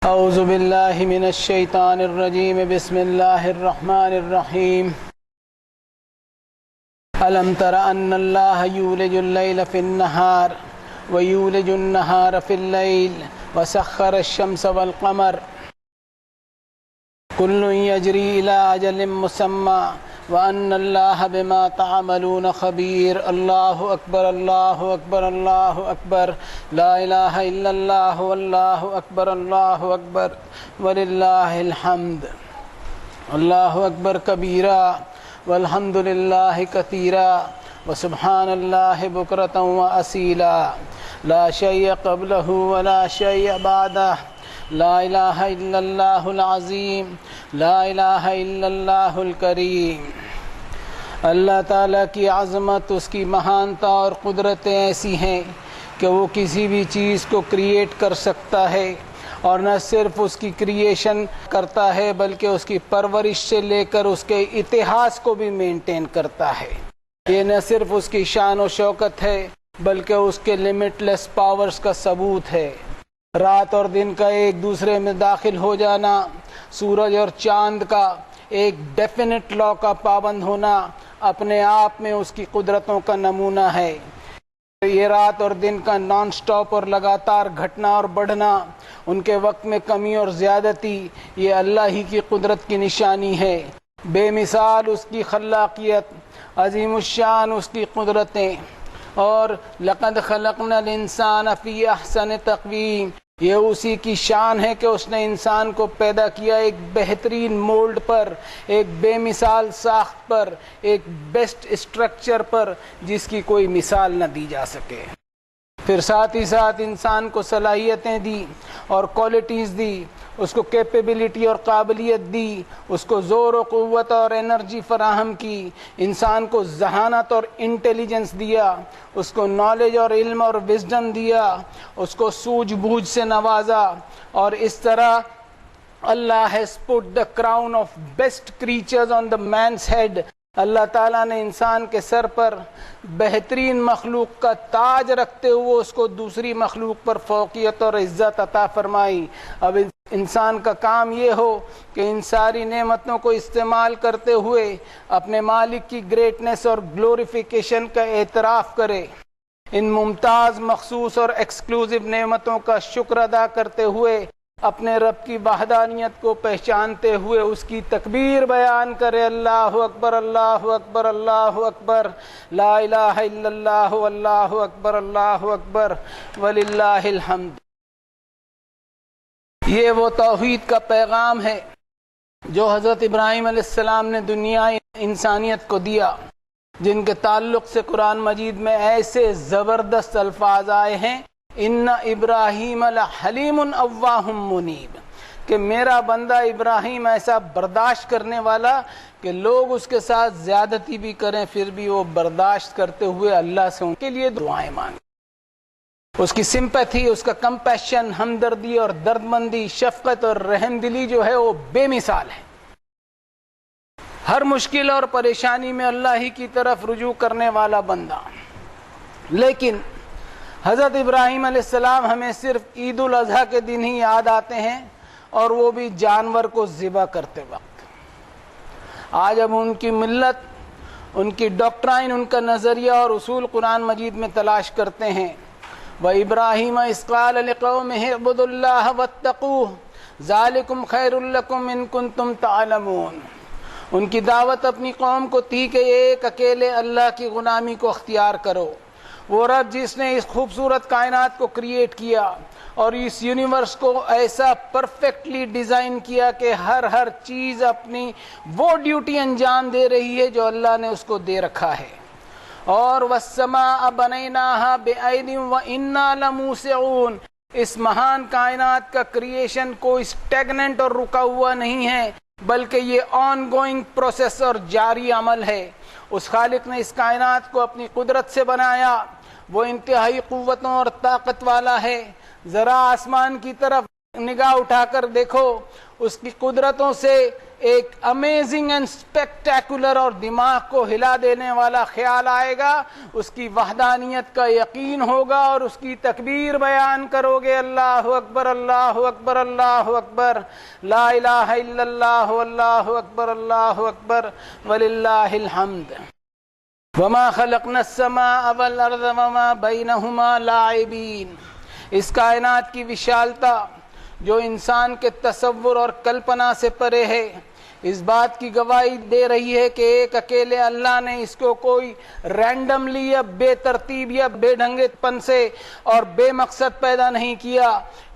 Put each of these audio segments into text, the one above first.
اعوذ باللہ من الشیطان الرجیم بسم اللہ الرحمن الرحیم الم تر ان اللہ یولج اللیل فی النہار ویولج النہار فی اللیل وسخر الشمس والقمر کل یجری الی اجل مسمی وان اللہ بما تعملون خبیر۔ اللہ اکبر اللہ اکبر اللہ اکبر، لا الہ الا اللہ واللہ اکبر اللہ اکبر وللہ الحمد۔ اللہ اکبر کبیرا والحمد للہ کثیرا وسبحان اللہ بکرۃ واصیلا، لا شیء قبلہ ولا شیء بعدہ، لا الہ الا اللہ العظیم، لا الہ الا اللہ الکریم۔ اللہ تعالیٰ کی عظمت، اس کی مہانتا اور قدرتیں ایسی ہیں کہ وہ کسی بھی چیز کو کریٹ کر سکتا ہے، اور نہ صرف اس کی کریشن کرتا ہے بلکہ اس کی پرورش سے لے کر اس کے اتہاس کو بھی مینٹین کرتا ہے۔ یہ نہ صرف اس کی شان و شوکت ہے بلکہ اس کے لمٹ لیس پاورز کا ثبوت ہے۔ رات اور دن کا ایک دوسرے میں داخل ہو جانا، سورج اور چاند کا ایک ڈیفینٹ لا کا پابند ہونا اپنے آپ میں اس کی قدرتوں کا نمونہ ہے۔ یہ رات اور دن کا نان سٹاپ اور لگاتار گھٹنا اور بڑھنا، ان کے وقت میں کمی اور زیادتی، یہ اللہ ہی کی قدرت کی نشانی ہے۔ بے مثال اس کی خلاقیت، عظیم الشان اس کی قدرتیں، اور لقد خلقنا الانسان فی احسن تقویم، یہ اسی کی شان ہے کہ اس نے انسان کو پیدا کیا ایک بہترین مولڈ پر، ایک بے مثال ساخت پر، ایک بیسٹ اسٹرکچر پر جس کی کوئی مثال نہ دی جا سکے۔ پھر ساتھ ہی ساتھ انسان کو صلاحیتیں دی اور کوالٹیز دی، اس کو کیپیبلٹی اور قابلیت دی، اس کو زور و قوت اور انرجی فراہم کی، انسان کو ذہانت اور انٹیلیجنس دیا، اس کو نالج اور علم اور وزڈم دیا، اس کو سوجھ بوجھ سے نوازا، اور اس طرح اللہ has put the crown of best creatures on the man's head۔ اللہ تعالیٰ نے انسان کے سر پر بہترین مخلوق کا تاج رکھتے ہوئے اس کو دوسری مخلوق پر فوقیت اور عزت عطا فرمائی۔ اب انسان کا کام یہ ہو کہ ان ساری نعمتوں کو استعمال کرتے ہوئے اپنے مالک کی گریٹنس اور گلوریفیکیشن کا اعتراف کرے، ان ممتاز، مخصوص اور ایکسکلوزیو نعمتوں کا شکر ادا کرتے ہوئے اپنے رب کی وحدانیت کو پہچانتے ہوئے اس کی تکبیر بیان کرے۔ اللہ اکبر اللہ اکبر اللہ اکبر، لا الہ الا اللہ واللہ اکبر اللہ اکبر وللہ الحمد۔ یہ وہ توحید کا پیغام ہے جو حضرت ابراہیم علیہ السلام نے دنیا انسانیت کو دیا، جن کے تعلق سے قرآن مجید میں ایسے زبردست الفاظ آئے ہیں، ان ابراہیم لحلیم اواہ منیب، کہ میرا بندہ ابراہیم ایسا برداشت کرنے والا کہ لوگ اس کے ساتھ زیادتی بھی کریں پھر بھی وہ برداشت کرتے ہوئے اللہ سے ان کے لیے دعائیں مانگے۔ اس کی سمپیتھی، اس کا کمپیشن، ہمدردی اور دردمندی، شفقت اور رحم دلی جو ہے وہ بے مثال ہے۔ ہر مشکل اور پریشانی میں اللہ ہی کی طرف رجوع کرنے والا بندہ۔ لیکن حضرت ابراہیم علیہ السلام ہمیں صرف عید الاضحیٰ کے دن ہی یاد آتے ہیں، اور وہ بھی جانور کو ذبح کرتے وقت۔ آج اب ان کی ملت، ان کی ڈاکٹرائن، ان کا نظریہ اور اصول قرآن مجید میں تلاش کرتے ہیں۔ وَإِبْرَاهِيمَ إِذْ قَالَ لِقَوْمِهِ اعْبُدُوا اللَّهَ وَاتَّقُوهُ ذَلِكُمْ خَيْرٌ لَكُمْ إِن كُنتُمْ تَعْلَمُونَ۔ ان کی دعوت اپنی قوم کو تھی کہ ایک اکیلے اللہ کی غلامی کو اختیار کرو۔ وہ رب جس نے اس خوبصورت کائنات کو کریٹ کیا اور اس یونیورس کو ایسا پرفیکٹلی ڈیزائن کیا کہ ہر چیز اپنی وہ ڈیوٹی انجام دے رہی ہے جو اللہ نے اس کو دے رکھا ہے۔ اور وَالسَّمَاءَ بَنَيْنَاهَا بِأَيْدٍ وَإِنَّا لَمُوسِعُونَ، اس مہان کائنات کا کریشن کوئی اسٹیگننٹ اور رکا ہوا نہیں ہے بلکہ یہ آن گوئنگ پروسیس اور جاری عمل ہے۔ اس خالق نے اس کائنات کو اپنی قدرت سے بنایا، وہ انتہائی قوتوں اور طاقت والا ہے۔ ذرا آسمان کی طرف نگاہ اٹھا کر دیکھو، اس کی قدرتوں سے ایک امیزنگ اینڈ اسپیکٹیکولر اور دماغ کو ہلا دینے والا خیال آئے گا، اس کی وحدانیت کا یقین ہوگا اور اس کی تکبیر بیان کرو گے، اللہ اکبر اللہ اکبر اللہ اکبر، لا الہ الا اللہ اللہ اکبر اللہ اکبر وللہ الحمد۔ وما خلقنا السماء والارض وما بینہما لاعبین۔ اس کائنات کی وشالتا جو انسان کے تصور اور کلپنا سے پرے ہے، اس بات کی گواہی دے رہی ہے کہ ایک اکیلے اللہ نے اس کو کوئی رینڈملی یا بے ترتیب یا بے ڈھنگے پن سے اور بے مقصد پیدا نہیں کیا،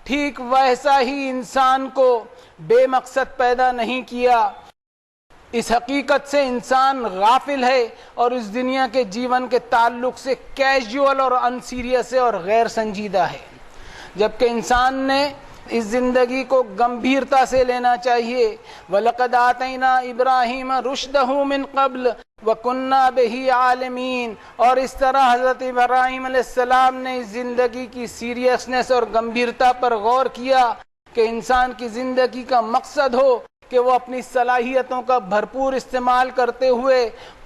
ٹھیک ویسا ہی انسان کو بے مقصد پیدا نہیں کیا۔ اس حقیقت سے انسان غافل ہے اور اس دنیا کے جیون کے تعلق سے کیجول اور انسیریس اور غیر سنجیدہ ہے، جبکہ انسان نے اس زندگی کو گمبھیرتا سے لینا چاہیے۔ وَلَقَدْ آتَيْنَا إِبْرَاهِيمَ رُشْدَهُ مِنْ قَبْلُ وَكُنَّا بِهِ عَالِمِينَ۔ اور اس طرح حضرت ابراہیم علیہ السلام نے اس زندگی کی سیریسنس اور گمبھیرتا پر غور کیا کہ انسان کی زندگی کا مقصد ہو کہ وہ اپنی صلاحیتوں کا بھرپور استعمال کرتے ہوئے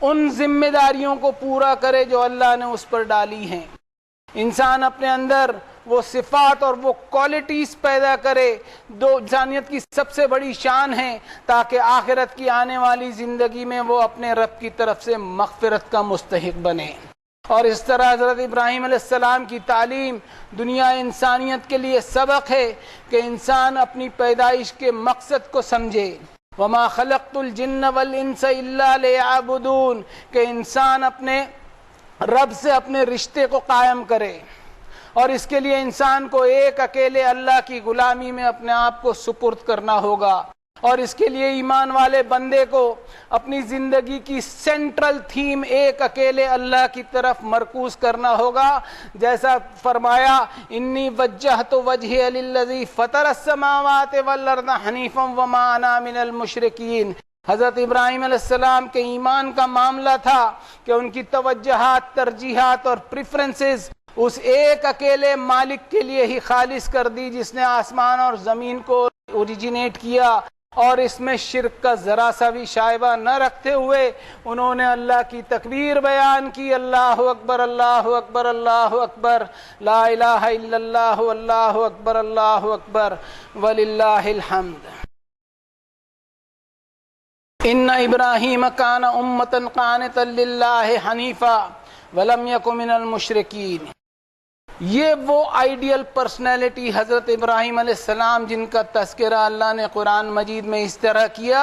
ان ذمہ داریوں کو پورا کرے جو اللہ نے اس پر ڈالی ہیں۔ انسان اپنے اندر وہ صفات اور وہ کوالٹیز پیدا کرے جو انسانیت کی سب سے بڑی شان ہے، تاکہ آخرت کی آنے والی زندگی میں وہ اپنے رب کی طرف سے مغفرت کا مستحق بنے۔ اور اس طرح حضرت ابراہیم علیہ السلام کی تعلیم دنیا انسانیت کے لیے سبق ہے کہ انسان اپنی پیدائش کے مقصد کو سمجھے۔ وما خلقت الجن والانس الا ليعبدون، کہ انسان اپنے رب سے اپنے رشتے کو قائم کرے، اور اس کے لیے انسان کو ایک اکیلے اللہ کی غلامی میں اپنے آپ کو سپرد کرنا ہوگا، اور اس کے لیے ایمان والے بندے کو اپنی زندگی کی سینٹرل تھیم ایک اکیلے اللہ کی طرف مرکوز کرنا ہوگا، جیسا فرمایا انی وجہت وجہی للذی فطر السماوات والارض حنیفا وما انا من المشرکین۔ حضرت ابراہیم علیہ السلام کے ایمان کا معاملہ تھا کہ ان کی توجہات، ترجیحات اور پریفرنسز اس ایک اکیلے مالک کے لیے ہی خالص کر دی جس نے آسمان اور زمین کو اوریجنیٹ کیا، اور اس میں شرک کا ذرا سا بھی شائبہ نہ رکھتے ہوئے انہوں نے اللہ کی تکبیر بیان کی، اللہ اکبر اللہ اکبر اللہ اکبر، لا الہ الا اللہ اللہ اکبر اللہ اکبر وللہ الحمد۔ ان ابراہیم کان امۃ قانتا للہ حنیفا ولم یک من المشرکین۔ یہ وہ آئیڈیل پرسنالٹی حضرت ابراہیم علیہ السلام جن کا تذکرہ اللہ نے قرآن مجید میں اس طرح کیا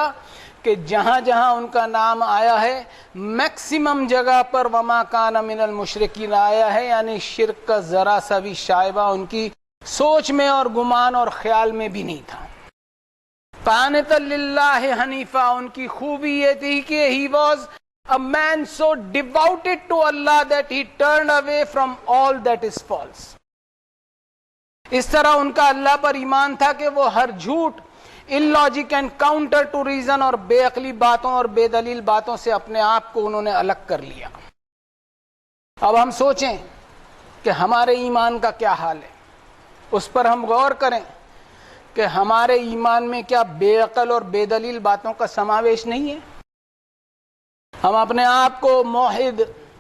کہ جہاں جہاں ان کا نام آیا ہے میکسیمم جگہ پر وما کان من المشرکین آیا ہے، یعنی شرک کا ذرا سا بھی شائبہ ان کی سوچ میں اور گمان اور خیال میں بھی نہیں تھا۔ قانتا للہ حنیفہ، ان کی خوبی یہ تھی کہ he was a man so devoted to Allah that he turned away from all that is false۔ اس طرح ان کا اللہ پر ایمان تھا کہ وہ ہر جھوٹ، illogic and counter to reason اور بے عقلی باتوں اور بے دلیل باتوں سے اپنے آپ کو انہوں نے الگ کر لیا۔ اب ہم سوچیں کہ ہمارے ایمان کا کیا حال ہے، اس پر ہم غور کریں کہ ہمارے ایمان میں کیا بے عقل اور بے دلیل باتوں کا سماویش نہیں ہے؟ ہم اپنے آپ کو موحد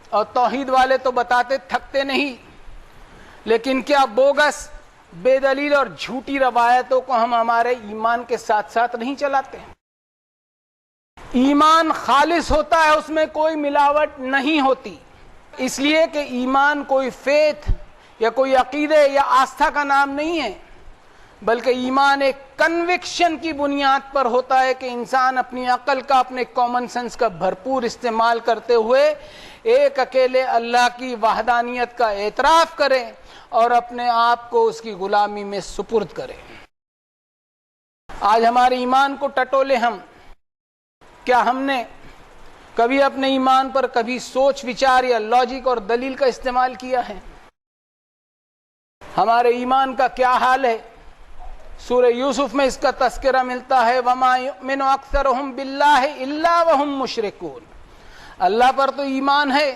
اور توحید والے تو بتاتے تھکتے نہیں، لیکن کیا بوگس، بے دلیل اور جھوٹی روایتوں کو ہم ہمارے ایمان کے ساتھ ساتھ نہیں چلاتے؟ ایمان خالص ہوتا ہے، اس میں کوئی ملاوٹ نہیں ہوتی، اس لیے کہ ایمان کوئی فیتھ یا کوئی عقیدے یا آستھا کا نام نہیں ہے، بلکہ ایمان ایک کنوکشن کی بنیاد پر ہوتا ہے کہ انسان اپنی عقل کا، اپنے کامن سینس کا بھرپور استعمال کرتے ہوئے ایک اکیلے اللہ کی وحدانیت کا اعتراف کرے اور اپنے آپ کو اس کی غلامی میں سپرد کرے۔ آج ہمارے ایمان کو ٹٹولے ہم، کیا ہم نے کبھی اپنے ایمان پر کبھی سوچ وچار یا لاجک اور دلیل کا استعمال کیا ہے؟ ہمارے ایمان کا کیا حال ہے؟ سورہ یوسف میں اس کا تذکرہ ملتا ہے، وَمَا يُؤْمِنُ أَكْثَرُهُمْ بِاللَّهِ إِلَّا وَهُمْ مُشْرِكُونَ۔ اللہ پر تو ایمان ہے،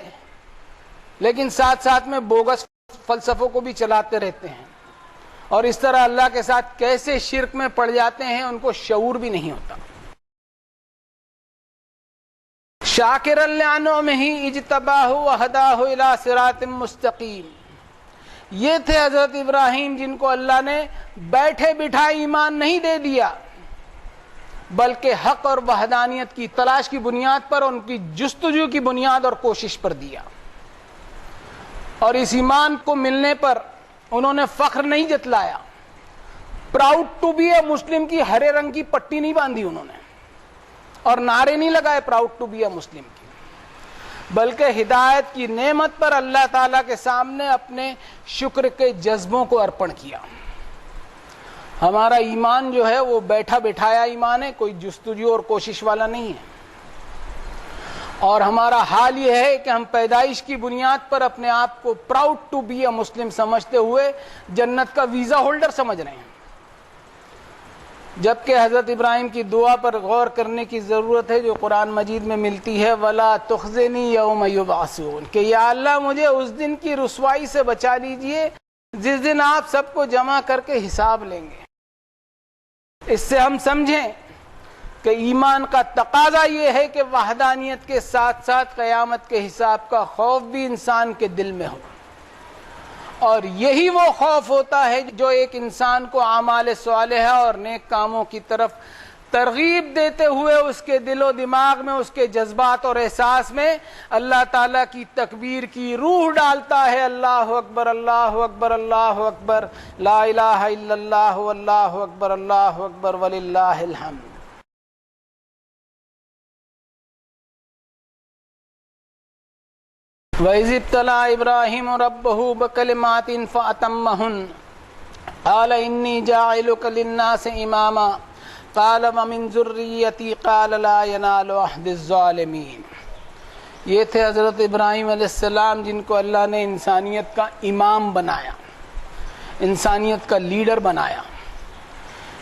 لیکن ساتھ ساتھ میں بوگس فلسفوں کو بھی چلاتے رہتے ہیں، اور اس طرح اللہ کے ساتھ کیسے شرک میں پڑ جاتے ہیں ان کو شعور بھی نہیں ہوتا۔ شاکرا لانعمہ اجتباہ وہداہ الی صراط مستقیم. یہ تھے حضرت ابراہیم جن کو اللہ نے بیٹھے بٹھائے ایمان نہیں دے دیا، بلکہ حق اور وحدانیت کی تلاش کی بنیاد پر، ان کی جستجو کی بنیاد اور کوشش پر دیا. اور اس ایمان کو ملنے پر انہوں نے فخر نہیں جتلایا. پراؤڈ ٹو بی اے مسلم کی ہرے رنگ کی پٹی نہیں باندھی انہوں نے، اور نعرے نہیں لگائے پراؤڈ ٹو بی اے مسلم کی، بلکہ ہدایت کی نعمت پر اللہ تعالیٰ کے سامنے اپنے شکر کے جذبوں کو ارپن کیا. ہمارا ایمان جو ہے وہ بیٹھا بٹھایا ایمان ہے، کوئی جستجو اور کوشش والا نہیں ہے. اور ہمارا حال یہ ہے کہ ہم پیدائش کی بنیاد پر اپنے آپ کو پراؤڈ ٹو بی اے مسلم سمجھتے ہوئے جنت کا ویزا ہولڈر سمجھ رہے ہیں، جبکہ حضرت ابراہیم کی دعا پر غور کرنے کی ضرورت ہے جو قرآن مجید میں ملتی ہے، وَلَا تُخْزِنِي يَوْمَ يُبْعَثُونَ، کہ یا اللہ مجھے اس دن کی رسوائی سے بچا لیجئے جس دن آپ سب کو جمع کر کے حساب لیں گے. اس سے ہم سمجھیں کہ ایمان کا تقاضا یہ ہے کہ وحدانیت کے ساتھ ساتھ قیامت کے حساب کا خوف بھی انسان کے دل میں ہو، اور یہی وہ خوف ہوتا ہے جو ایک انسان کو اعمال صالحہ اور نیک کاموں کی طرف ترغیب دیتے ہوئے اس کے دل و دماغ میں، اس کے جذبات اور احساس میں اللہ تعالیٰ کی تکبیر کی روح ڈالتا ہے. اللہ اکبر اللہ اکبر اللہ اکبر، لا الہ الا اللہ واللہ اکبر اللہ اکبر وللہ الحمد. وَإِذِ ابْتَلَىٰ إِبْرَاهِيمُ رَبَّهُ بِكَلِمَاتٍ فَأَتَمَّهُنَّ قَالَ إِنِّي جَاعِلُكَ لِلنَّاسِ إِمَامًا قَالَ وَمِن ذُرِّيَّتِي قَالَ لَا يَنَالُ عَهْدِ الظَّالِمِينَ. یہ تھے حضرت ابراہیم علیہ السلام جن کو اللہ نے انسانیت کا امام بنایا، انسانیت کا لیڈر بنایا.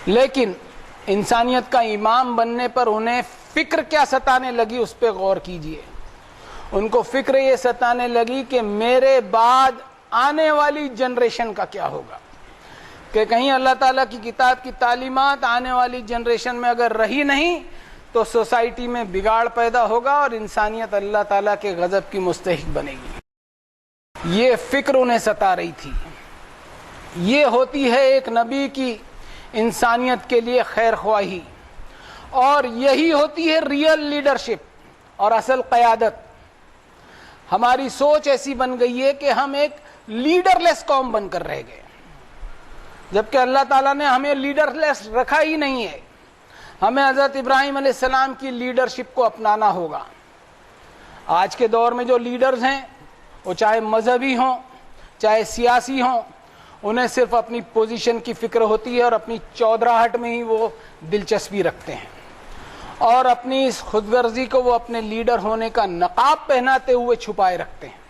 لیکن انسانیت کا امام بننے پر انہیں فکر کیا ستانے لگی، اس پہ غور کیجئے. ان کو فکر یہ ستانے لگی کہ میرے بعد آنے والی جنریشن کا کیا ہوگا، کہ کہیں اللہ تعالیٰ کی کتاب کی تعلیمات آنے والی جنریشن میں اگر رہی نہیں تو سوسائٹی میں بگاڑ پیدا ہوگا اور انسانیت اللہ تعالیٰ کے غضب کی مستحق بنے گی. یہ فکر انہیں ستا رہی تھی. یہ ہوتی ہے ایک نبی کی انسانیت کے لیے خیر خواہی، اور یہی ہوتی ہے ریئل لیڈرشپ اور اصل قیادت. ہماری سوچ ایسی بن گئی ہے کہ ہم ایک لیڈر لیس قوم بن کر رہ گئے، جبکہ اللہ تعالیٰ نے ہمیں لیڈر لیس رکھا ہی نہیں ہے. ہمیں حضرت ابراہیم علیہ السلام کی لیڈرشپ کو اپنانا ہوگا. آج کے دور میں جو لیڈرز ہیں وہ چاہے مذہبی ہوں چاہے سیاسی ہوں، انہیں صرف اپنی پوزیشن کی فکر ہوتی ہے اور اپنی چودراہٹ میں ہی وہ دلچسپی رکھتے ہیں، اور اپنی اس خود غرضی کو وہ اپنے لیڈر ہونے کا نقاب پہناتے ہوئے چھپائے رکھتے ہیں.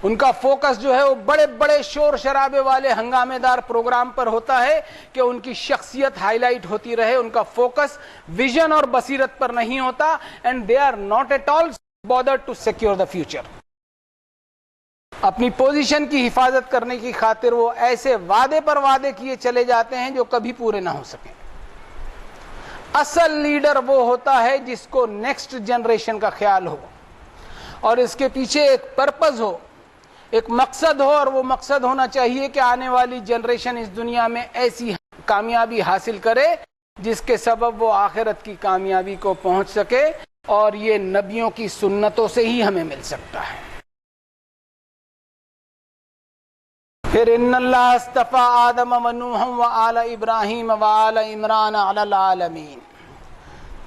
ان کا فوکس جو ہے وہ بڑے بڑے شور شرابے والے ہنگامے دار پروگرام پر ہوتا ہے کہ ان کی شخصیت ہائی لائٹ ہوتی رہے. ان کا فوکس ویژن اور بصیرت پر نہیں ہوتا. And they are not at all bothered to secure the future. اپنی پوزیشن کی حفاظت کرنے کی خاطر وہ ایسے وعدے پر وعدے کیے چلے جاتے ہیں جو کبھی پورے نہ ہو سکیں. اصل لیڈر وہ ہوتا ہے جس کو نیکسٹ جنریشن کا خیال ہو اور اس کے پیچھے ایک پرپز ہو، ایک مقصد ہو، اور وہ مقصد ہونا چاہیے کہ آنے والی جنریشن اس دنیا میں ایسی کامیابی حاصل کرے جس کے سبب وہ آخرت کی کامیابی کو پہنچ سکے. اور یہ نبیوں کی سنتوں سے ہی ہمیں مل سکتا ہے. پھر ان اللہ اصطفیٰ آدم و نوح و آل ابراہیم و آل عمران علی العالمین.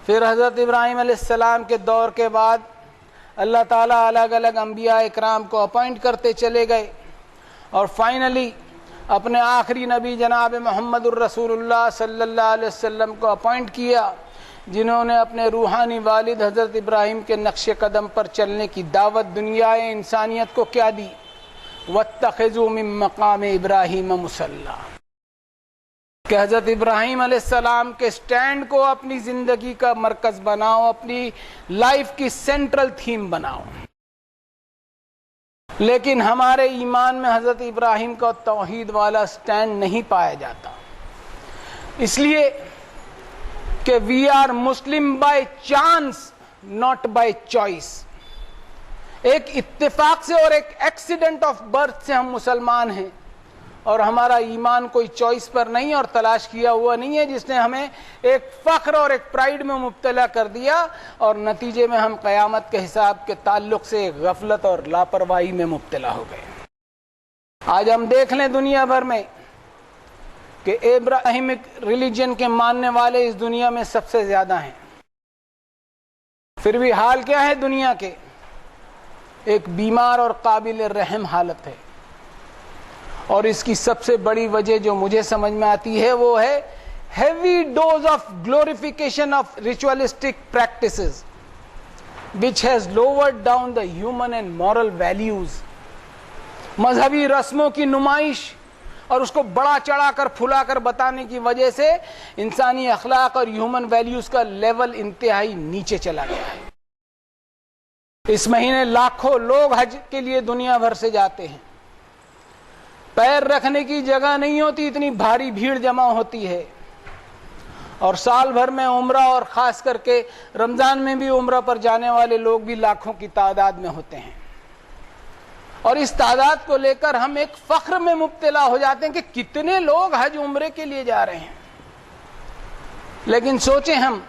پھر حضرت ابراہیم علیہ السلام کے دور کے بعد اللہ تعالیٰ الگ الگ انبیاء اکرام کو اپوائنٹ کرتے چلے گئے، اور فائنلی اپنے آخری نبی جناب محمد الرسول اللہ صلی اللہ علیہ وسلم کو اپوائنٹ کیا، جنہوں نے اپنے روحانی والد حضرت ابراہیم کے نقش قدم پر چلنے کی دعوت دنیا انسانیت کو کیا دی. وَاتَّخِذُوا مِن مَّقَامِ إِبْرَاهِيمَ مُصَلًّى، کہ حضرت ابراہیم علیہ السلام کے سٹینڈ کو اپنی زندگی کا مرکز بناؤ، اپنی لائف کی سینٹرل تھیم بناؤ. لیکن ہمارے ایمان میں حضرت ابراہیم کا توحید والا سٹینڈ نہیں پایا جاتا، اس لیے کہ we are Muslim by chance not by choice. ایک اتفاق سے اور ایک ایکسیڈنٹ آف برتھ سے ہم مسلمان ہیں، اور ہمارا ایمان کوئی چوائس پر نہیں اور تلاش کیا ہوا نہیں ہے جس نے ہمیں ایک فخر اور ایک پرائیڈ میں مبتلا کر دیا، اور نتیجے میں ہم قیامت کے حساب کے تعلق سے غفلت اور لاپرواہی میں مبتلا ہو گئے۔ آج ہم دیکھ لیں دنیا بھر میں کہ ابراہیمک ریلیجن کے ماننے والے اس دنیا میں سب سے زیادہ ہیں، پھر بھی حال کیا ہے دنیا کے؟ ایک بیمار اور قابل رحم حالت ہے، اور اس کی سب سے بڑی وجہ جو مجھے سمجھ میں آتی ہے وہ ہے heavy dose of glorification of ritualistic practices which has lowered down the human and moral values. مذہبی رسموں کی نمائش اور اس کو بڑا چڑھا کر پھلا کر بتانے کی وجہ سے انسانی اخلاق اور ہیومن ویلیوز کا لیول انتہائی نیچے چلا گیا ہے۔ اس مہینے لاکھوں لوگ حج کے لیے دنیا بھر سے جاتے ہیں، پیر رکھنے کی جگہ نہیں ہوتی، اتنی بھاری بھیڑ جمع ہوتی ہے، اور سال بھر میں عمرہ اور خاص کر کے رمضان میں بھی عمرہ پر جانے والے لوگ بھی لاکھوں کی تعداد میں ہوتے ہیں، اور اس تعداد کو لے کر ہم ایک فخر میں مبتلا ہو جاتے ہیں کہ کتنے لوگ حج عمرے کے لیے جا رہے ہیں۔ لیکن سوچیں ہم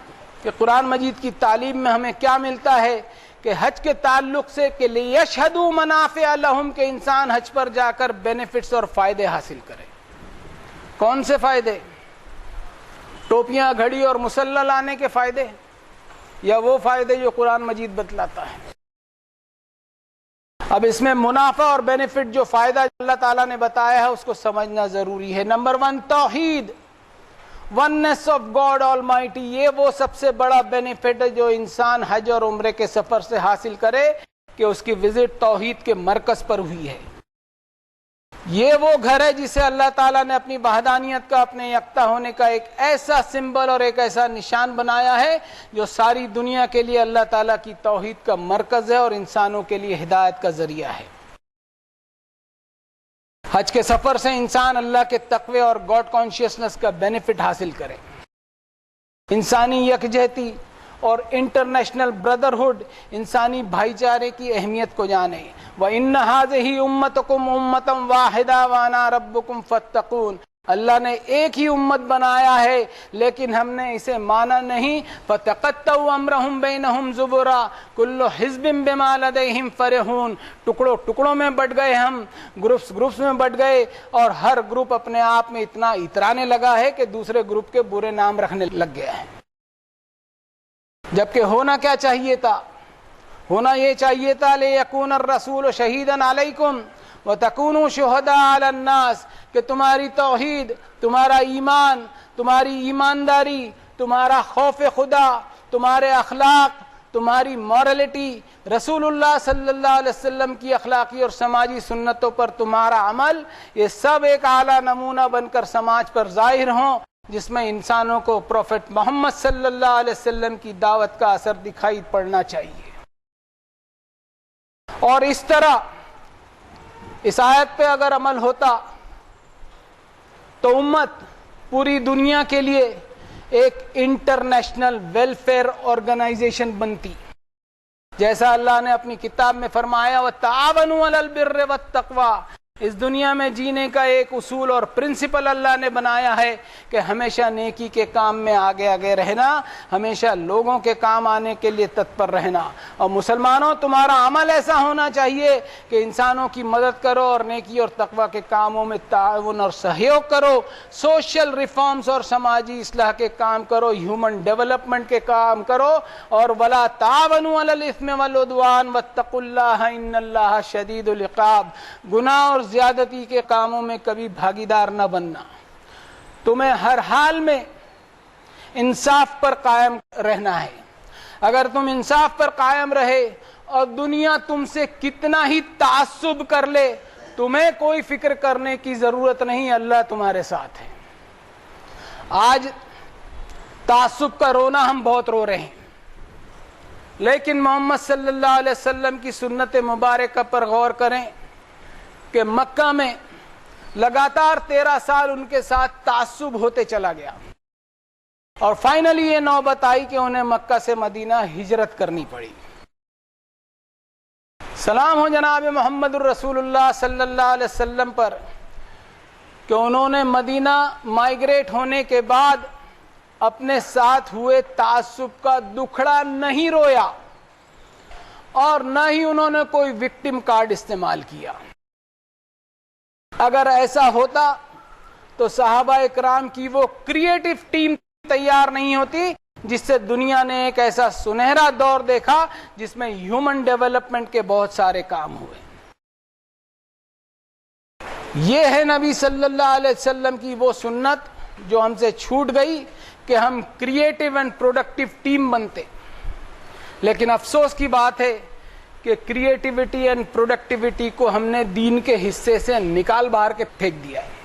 کہ قرآن مجید کی تعلیم میں ہمیں کیا ملتا ہے کہ حج کے تعلق سے کہ لیشہدوا منافع لہم، کہ انسان حج پر جا کر بینیفٹس اور فائدے حاصل کرے۔ کون سے فائدے؟ ٹوپیاں، گھڑی اور مسلح لانے کے فائدے، یا وہ فائدے جو قرآن مجید بتلاتا ہے؟ اب اس میں منافع اور بینیفٹ جو فائدہ اللہ تعالیٰ نے بتایا ہے اس کو سمجھنا ضروری ہے۔ نمبر 1 توحید، oneness of God all mighty, یہ وہ سب سے بڑا بینیفٹ ہے جو انسان حج اور عمرے کے سفر سے حاصل کرے کہ اس کی وزٹ توحید کے مرکز پر ہوئی ہے۔ یہ وہ گھر ہے جسے اللہ تعالیٰ نے اپنی وحدانیت کا، اپنے یکتا ہونے کا ایک ایسا سمبل اور ایک ایسا نشان بنایا ہے جو ساری دنیا کے لیے اللہ تعالیٰ کی توحید کا مرکز ہے اور انسانوں کے لیے ہدایت کا ذریعہ ہے۔ حج کے سفر سے انسان اللہ کے تقوی اور گاڈ کانشیسنس کا بینیفٹ حاصل کرے، انسانی یکجہتی اور انٹرنیشنل بردرہڈ، انسانی بھائی چارے کی اہمیت کو جانے۔ وَإِنَّ هَٰذِهِ أُمَّتُكُمْ أُمَّةً وَاحِدَةً وَأَنَا رَبُّكُمْ فَاتَّقُونِ، اللہ نے ایک ہی امت بنایا ہے لیکن ہم نے اسے مانا نہیں۔ فَتَقَطَّعُوا أَمْرَهُمْ بَيْنَهُمْ زُبُرًا كُلُّ حِزْبٍ بِمَا لَدَيْهِمْ فَرِحُونَ، ٹکڑوں میں بٹ گئے ہم، گروپس میں بٹ گئے، اور ہر گروپ اپنے آپ میں اتنا اترانے لگا ہے کہ دوسرے گروپ کے برے نام رکھنے لگ گیا ہے۔ جبکہ ہونا کیا چاہیے تھا؟ ہونا یہ چاہیے تھا لِيَكُونَ الرَّسُولُ شَهِيدًا عَلَيْكُمْ وَتَكُونُوا شُهَدَاءَ عَلَى النَّاسِ، کہ تمہاری توحید، تمہارا ایمان، تمہاری ایمانداری، تمہارا خوف خدا، تمہارے اخلاق، تمہاری مورالٹی، رسول اللہ صلی اللہ علیہ وسلم کی اخلاقی اور سماجی سنتوں پر تمہارا عمل، یہ سب ایک اعلیٰ نمونہ بن کر سماج پر ظاہر ہوں، جس میں انسانوں کو پروفٹ محمد صلی اللہ علیہ وسلم کی دعوت کا اثر دکھائی پڑنا چاہیے۔ اور اس طرح اس آیت پہ اگر عمل ہوتا تو امت پوری دنیا کے لیے ایک انٹرنیشنل ویلفیئر آرگنائزیشن بنتی، جیسا اللہ نے اپنی کتاب میں فرمایا وَتَعَاوَنُوا عَلَى الْبِرِّ وَالتَّقْوَىٰ۔ اس دنیا میں جینے کا ایک اصول اور پرنسپل اللہ نے بنایا ہے کہ ہمیشہ نیکی کے کام میں آگے آگے رہنا، ہمیشہ لوگوں کے کام آنے کے لیے تتپر رہنا۔ اور مسلمانوں، تمہارا عمل ایسا ہونا چاہیے کہ انسانوں کی مدد کرو اور نیکی اور تقوی کے کاموں میں تعاون اور سہیوگ کرو، سوشل ریفارمز اور سماجی اصلاح کے کام کرو، ہیومن ڈیولپمنٹ کے کام کرو، اور وَلَا تَعَاوَنُوا عَلَى الْإِثْمِ وَالْعُدْوَانِ وَاتَّقُوا اللَّهَ إِنَّ اللَّهَ شَدِيدُ الْعِقَابِ۔ گناہ اور زیادتی کے کاموں میں کبھی بھاگیدار نہ بننا، تمہیں ہر حال میں انصاف پر قائم رہنا ہے۔ اگر تم انصاف پر قائم رہے اور دنیا تم سے کتنا ہی تعصب کر لے، تمہیں کوئی فکر کرنے کی ضرورت نہیں، اللہ تمہارے ساتھ ہے۔ آج تعصب کا رونا ہم بہت رو رہے ہیں، لیکن محمد صلی اللہ علیہ وسلم کی سنت مبارکہ پر غور کریں کہ مکہ میں لگاتار 13 سال ان کے ساتھ تعصب ہوتے چلا گیا، اور فائنلی یہ نوبت آئی کہ انہیں مکہ سے مدینہ ہجرت کرنی پڑی۔ سلام ہو جناب محمد الرسول اللہ صلی اللہ علیہ وسلم پر کہ انہوں نے مدینہ مائیگریٹ ہونے کے بعد اپنے ساتھ ہوئے تعصب کا دکھڑا نہیں رویا اور نہ ہی انہوں نے کوئی وکٹم کارڈ استعمال کیا۔ اگر ایسا ہوتا تو صحابہ اکرام کی وہ کریٹو ٹیم تیار نہیں ہوتی جس سے دنیا نے ایک ایسا سنہرا دور دیکھا جس میں ہیومن ڈیولپمنٹ کے بہت سارے کام ہوئے۔ یہ ہے نبی صلی اللہ علیہ وسلم کی وہ سنت جو ہم سے چھوٹ گئی کہ ہم کریٹو اینڈ پروڈکٹیو ٹیم بنتے، لیکن افسوس کی بات ہے کہ کریٹیوٹی اینڈ پروڈکٹیوٹی کو ہم نے دین کے حصے سے نکال باہر کے پھینک دیا ہے۔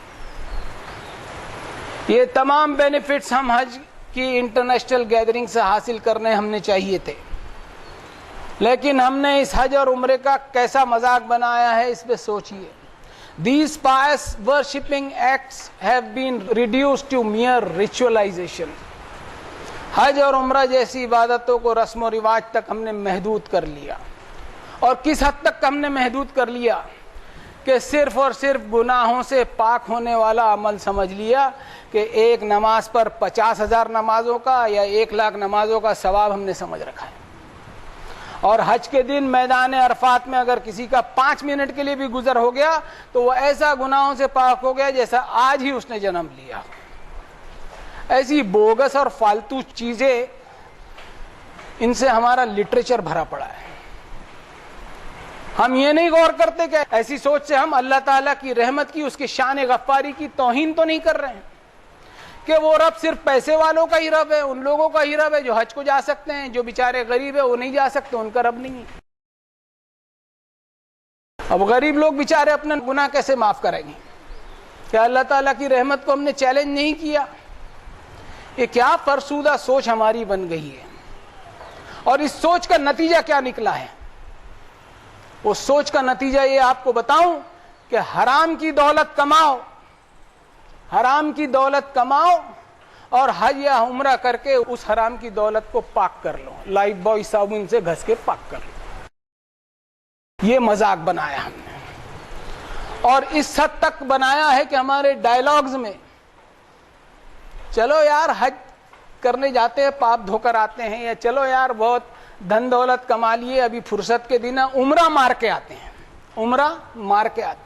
یہ تمام بینیفٹس ہم حج کی انٹرنیشنل گیدرنگ سے حاصل کرنے ہم نے چاہیے تھے، لیکن ہم نے اس حج اور عمرے کا کیسا مذاق بنایا ہے اس پہ سوچیے۔ These pious worshipping acts have been reduced to mere ritualization۔ حج اور عمرہ جیسی عبادتوں کو رسم و رواج تک ہم نے محدود کر لیا، اور کس حد تک ہم نے محدود کر لیا کہ صرف اور صرف گناہوں سے پاک ہونے والا عمل سمجھ لیا کہ ایک نماز پر 50,000 نمازوں کا یا 1,00,000 نمازوں کا ثواب ہم نے سمجھ رکھا ہے، اور حج کے دن میدان عرفات میں اگر کسی کا 5 منٹ کے لیے بھی گزر ہو گیا تو وہ ایسا گناہوں سے پاک ہو گیا جیسا آج ہی اس نے جنم لیا۔ ایسی بوگس اور فالتو چیزیں، ان سے ہمارا لٹریچر بھرا پڑا ہے۔ ہم یہ نہیں غور کرتے کہ ایسی سوچ سے ہم اللہ تعالیٰ کی رحمت کی، اس کی شان غفاری کی توہین تو نہیں کر رہے ہیں کہ وہ رب صرف پیسے والوں کا ہی رب ہے، ان لوگوں کا ہی رب ہے جو حج کو جا سکتے ہیں، جو بیچارے غریب ہیں وہ نہیں جا سکتے، ان کا رب نہیں ہے۔ اب غریب لوگ بیچارے اپنے گناہ کیسے معاف کریں گے؟ کہ اللہ تعالیٰ کی رحمت کو ہم نے چیلنج نہیں کیا؟ یہ کیا فرسودہ سوچ ہماری بن گئی ہے، اور اس سوچ کا نتیجہ کیا نکلا ہے؟ اس سوچ کا نتیجہ یہ آپ کو بتاؤں کہ حرام کی دولت کماؤ، حرام کی دولت کماؤ اور حج یا عمرہ کر کے اس حرام کی دولت کو پاک کر لو، لائف بوائے صابن سے گھس کے پاک کر لو۔ یہ مذاق بنایا ہم نے، اور اس حد تک بنایا ہے کہ ہمارے ڈائلاگز میں چلو یار حج کرنے جاتے ہیں پاپ دھو کر آتے ہیں، یا چلو یار بہت دھن دولت کما لیے ابھی فرصت کے دن عمرہ مار کے آتے ہیں، عمرہ مار کے آتے ہیں۔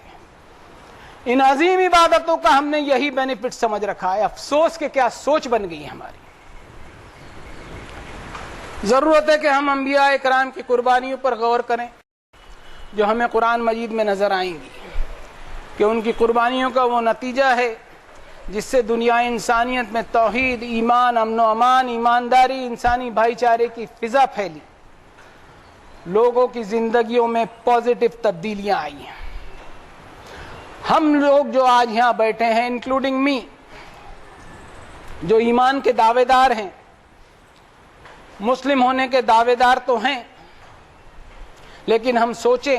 ان عظیم عبادتوں کا ہم نے یہی بینیفٹ سمجھ رکھا ہے۔ افسوس کہ کیا سوچ بن گئی ہے ہماری۔ ضرورت ہے کہ ہم انبیاء کرام کی قربانیوں پر غور کریں جو ہمیں قرآن مجید میں نظر آئیں گی، کہ ان کی قربانیوں کا وہ نتیجہ ہے جس سے دنیا انسانیت میں توحید، ایمان، امن و امان، ایمانداری، انسانی بھائی چارے کی فضا پھیلی، لوگوں کی زندگیوں میں پازیٹو تبدیلیاں آئی ہیں۔ ہم لوگ جو آج یہاں بیٹھے ہیں، انکلوڈنگ می، جو ایمان کے دعوے دار ہیں، مسلم ہونے کے دعوے دار تو ہیں، لیکن ہم سوچیں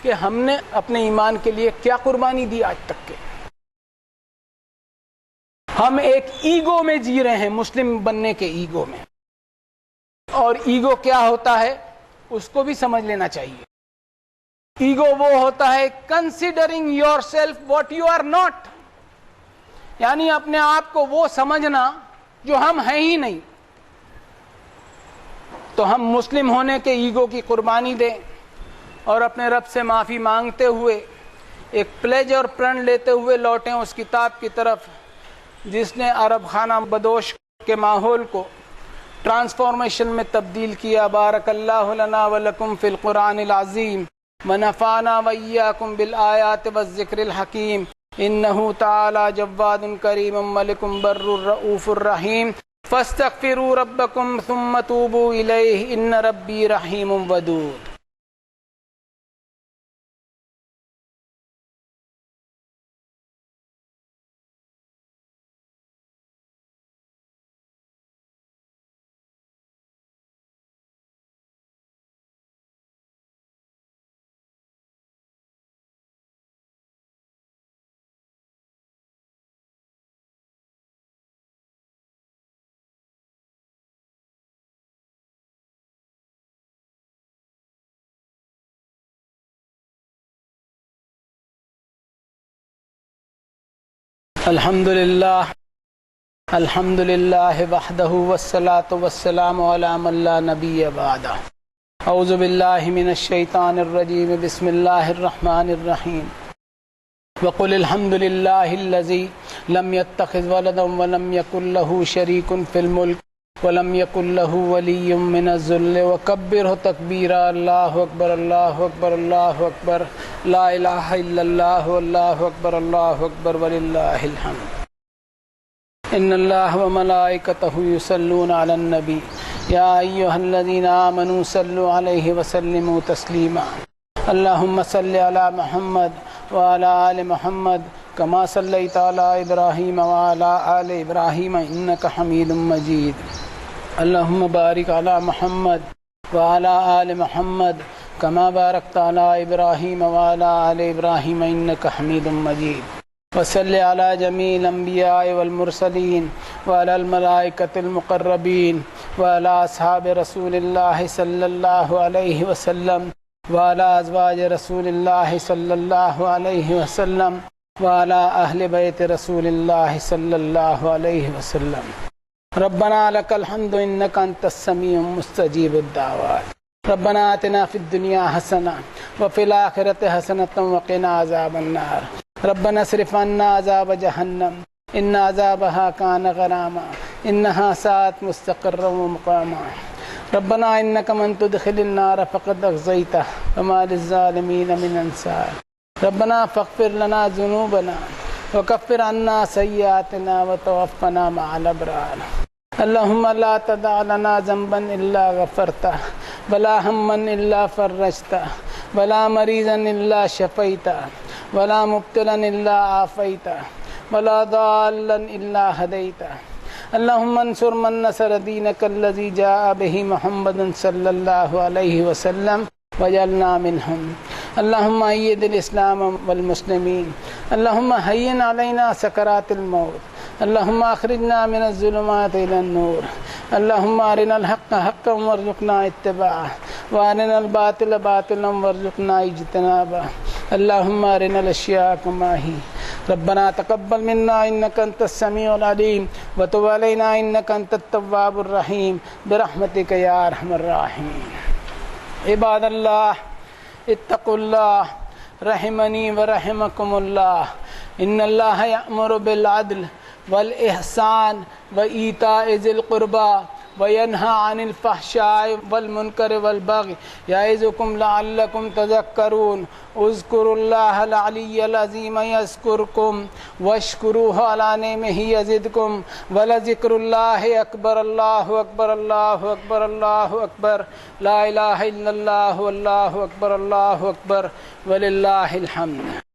کہ ہم نے اپنے ایمان کے لیے کیا قربانی دی آج تک کے۔ ہم ایک ایگو میں جی رہے ہیں، مسلم بننے کے ایگو میں، اور ایگو کیا ہوتا ہے اس کو بھی سمجھ لینا چاہیے۔ ایگو وہ ہوتا ہے considering yourself what you are not, یعنی اپنے آپ کو وہ سمجھنا جو ہم ہیں ہی نہیں۔ تو ہم مسلم ہونے کے ایگو کی قربانی دیں اور اپنے رب سے معافی مانگتے ہوئے ایک پلیج اور پرن لیتے ہوئے لوٹیں اس کتاب کی طرف جس نے عرب خانہ بدوش کے ماحول کو ٹرانسفارمیشن میں تبدیل کیا۔ بارک اللہ لنا ولکم فی القرآن العظیم ونفعنا وإیاکم بالآیات والذکر الحکیم انہ تعالی جواد کریم ملک بر الرؤوف الرحیم فاستغفروا ربکم ثم توبوا الیہ ان ربی رحیم ودود۔ الحمد للہ وحدہ والصلاة والسلام علی من لا نبی بعدہ. اعوذ باللہ من الشیطان الرجیم. بسم اللہ الرحمن الرحیم. وقل الحمد للہ الذی لم يتخذ ولدا ولم يكن له شریک فی الملک ولم يكن له ولی من الذل وکبرہ تکبیرا. اللہ اکبر اللہ اکبر اللہ اکبر. لا الہ الا اللہ واللہ اکبر اللہ اکبر وللہ الحمد. ان اللہ وملائکتہ یصلون علی النبی یا ایھا الذین آمنوا صلوا علیہ وسلموا تسلیما. اللہم صل علی محمد وعلی آل محمد کما صلیت علی ابراہیم وعلی آل ابراہیم انک حمید مجید. اللہم بارک علی محمد وعلی آل محمد کما بارکت علی ابراہیم وعلی آل ابراہیم انک حمید مجید. وصلی علی جمیع الانبیاء والمرسلین وعلی الملائکۃ المقربین وعلی اصحاب رسول اللہ صلی اللہ علیہ وسلم وعلی ازواج رسول اللہ صلی اللہ علیہ وسلم وعلی اہل بیت رسول اللہ صلی اللہ علیہ وسلم. ربنا لک الحمد انک انت السمیع مستجیب الدعوات. ربنا آتنا فی الدنیا حسنہ وفی الآخرۃ حسنۃ وقنا عذاب النار. ربنا اصرف عنا عذاب جہنم ان عذابها کان غراما انہا ساءت مستقرا ومقاما. ربنا انک من تدخل النار فقد اخزیتہ وما للظالمین من انصار. ربنا فاغفر لنا ذنوبنا وکفر عنا سیئاتنا وتوفنا مع الابرار. اللہم لا تدع لنا ذنبا الا غفرتہ ولا ہما الا فرجتہ ولا مریضا الا شفیتہ ولا مبتلا الا عافیتہ ولا ضالا الا ہدیتہ. اللہم انصر من نصر دینک الذی جاء به محمد صلی اللہ علیہ وسلم وجعلنا منہم. اللہم اید الاسلام والمسلمین. اللہم ہین علینا سکرات الموت. اللہم اخرجنا من الظلمات الى النور. اللہم ارنا الحق حقا وارزقنا اتباعہ وارنا الباطل باطلا وارزقنا اجتنابہ. اللہم ارنا الاشیاء کما ہی. ربنا تقبل منا انک انت السمیع العلیم وتب علینا انک انت التواب الرحیم برحمتک یا ارحم الراحمین. عباد اللہ اتقوا اللہ رحمنی ورحمکم اللہ. ان اللہ یأمر بالعدل والاحسان وایتاء ذی القربى وینہی عن الفحشاء والمنکر والبغی یعظکم لعلکم تذکرون. اذکروا اللہ العلی العظیم یذکرکم واشکروہ علی نعمہ یزدکم ولذکر اللہ اکبر. اللہ اکبر اللہ اکبر اللہ اکبر. لا الہ الا اللہ واللہ اکبر اللہ اکبر وللہ الحمد.